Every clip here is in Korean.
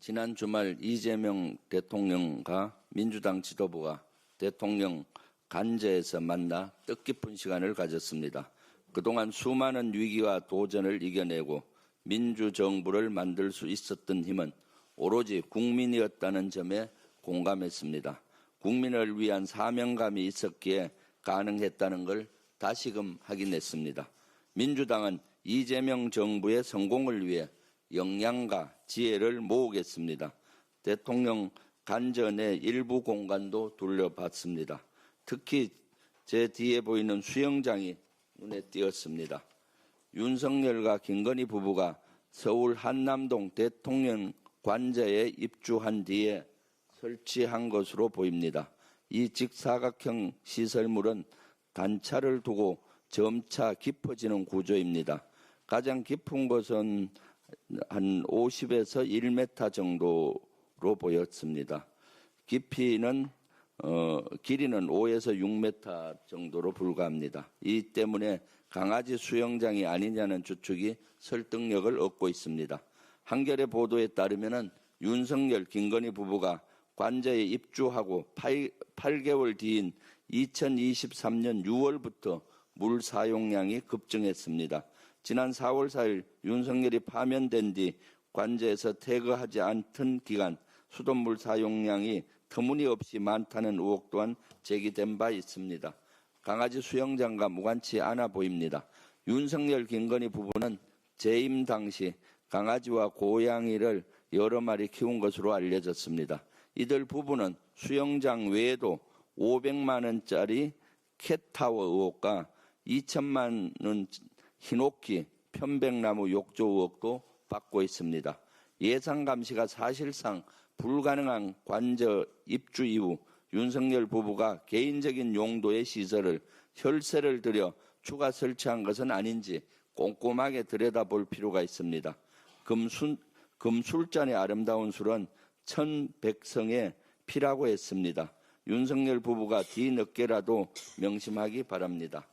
지난 주말 이재명 대통령과 민주당 지도부가 대통령 관저에서 만나 뜻깊은 시간을 가졌습니다. 그동안 수많은 위기와 도전을 이겨내고 민주정부를 만들 수 있었던 힘은 오로지 국민이었다는 점에 공감했습니다. 국민을 위한 사명감이 있었기에 가능했다는 걸 다시금 확인했습니다. 민주당은 이재명 정부의 성공을 위해 역량과 지혜를 모으겠습니다. 대통령 관저 내 일부 공간도 둘러봤습니다. 특히 제 뒤에 보이는 수영장이 눈에 띄었습니다. 윤석열과 김건희 부부가 서울 한남동 대통령 관저에 입주한 뒤에 설치한 것으로 보입니다. 이 직사각형 시설물은 단차를 두고 점차 깊어지는 구조입니다. 가장 깊은 곳은 한 50에서 1m 정도로 보였습니다. 길이는 5에서 6m 정도로 불과합니다. 이 때문에 강아지 수영장이 아니냐는 추측이 설득력을 얻고 있습니다. 한겨레 보도에 따르면 윤석열, 김건희 부부가 관저에 입주하고 8개월 뒤인 2023년 6월부터 물 사용량이 급증했습니다. 지난 4월 4일 윤석열이 파면된 뒤 관저에서 퇴거하지 않던 기간 수돗물 사용량이 터무니없이 많다는 의혹 또한 제기된 바 있습니다. 강아지 수영장과 무관치 않아 보입니다. 윤석열, 김건희 부부는 재임 당시 강아지와 고양이를 여러 마리 키운 것으로 알려졌습니다. 이들 부부는 수영장 외에도 500만 원짜리 캣타워 의혹과 2천만 원 흰옥기, 편백나무 욕조 의혹도 받고 있습니다. 예상 감시가 사실상 불가능한 관저 입주 이후 윤석열 부부가 개인적인 용도의 시설을 혈세를 들여 추가 설치한 것은 아닌지 꼼꼼하게 들여다볼 필요가 있습니다. 금술잔의 아름다운 술은 천백성의 피라고 했습니다. 윤석열 부부가 뒤늦게라도 명심하기 바랍니다.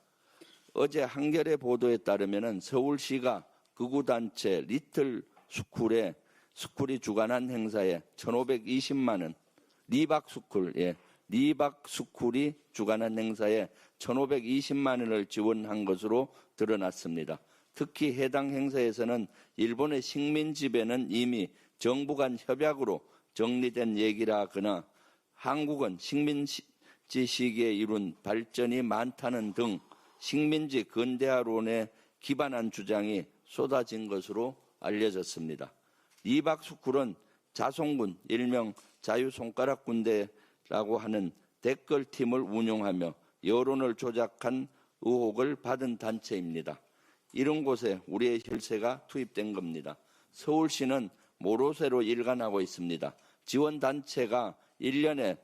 어제 한겨레 보도에 따르면 서울시가 극우단체 리틀 스쿨이 주관한 행사에 1,520만 원, 리박스쿨이 주관한 행사에 1,520만 원을 지원한 것으로 드러났습니다. 특히 해당 행사에서는 일본의 식민 지배는 이미 정부 간 협약으로 정리된 얘기라 하거나 한국은 식민지 시기에 이룬 발전이 많다는 등 식민지 근대화론에 기반한 주장이 쏟아진 것으로 알려졌습니다. 리박스쿨은 자송군, 일명 자유손가락 군대라고 하는 댓글팀을 운영하며 여론을 조작한 의혹을 받은 단체입니다. 이런 곳에 우리의 혈세가 투입된 겁니다. 서울시는 모로세로 일관하고 있습니다. 지원단체가 1년에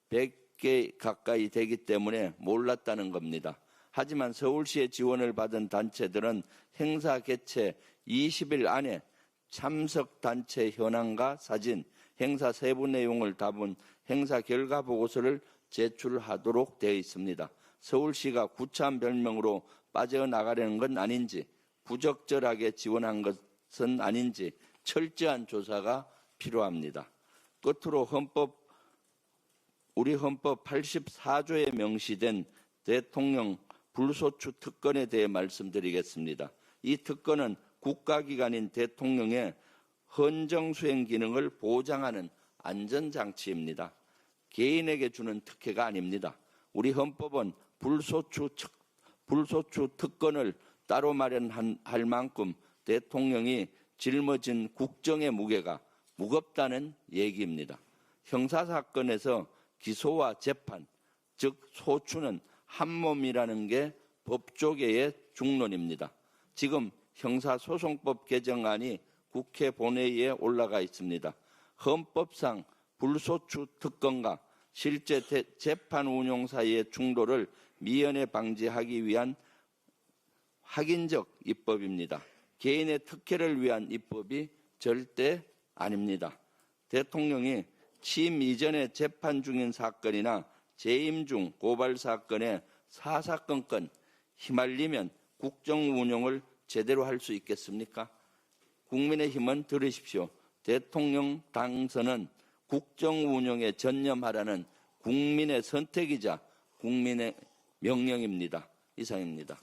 100개 가까이 되기 때문에 몰랐다는 겁니다. 하지만 서울시의 지원을 받은 단체들은 행사 개최 20일 안에 참석 단체 현황과 사진, 행사 세부 내용을 담은 행사 결과 보고서를 제출하도록 되어 있습니다. 서울시가 구차한 별명으로 빠져나가려는 건 아닌지, 부적절하게 지원한 것은 아닌지 철저한 조사가 필요합니다. 끝으로 우리 헌법 84조에 명시된 대통령 불소추 특권에 대해 말씀드리겠습니다. 이 특권은 국가기관인 대통령의 헌정수행 기능을 보장하는 안전장치입니다. 개인에게 주는 특혜가 아닙니다. 우리 헌법은 불소추 특권을 따로 마련할 만큼 대통령이 짊어진 국정의 무게가 무겁다는 얘기입니다. 형사사건에서 기소와 재판, 즉 소추는 한 몸이라는 게 법조계의 중론입니다. 지금 형사소송법 개정안이 국회 본회의에 올라가 있습니다. 헌법상 불소추 특권과 실제 재판 운용 사이의 충돌을 미연에 방지하기 위한 확인적 입법입니다. 개인의 특혜를 위한 입법이 절대 아닙니다. 대통령이 취임 이전에 재판 중인 사건이나 재임 중 고발 사건에 사사건건 휘말리면 국정 운영을 제대로 할 수 있겠습니까? 국민의힘은 들으십시오. 대통령 당선은 국정 운영에 전념하라는 국민의 선택이자 국민의 명령입니다. 이상입니다.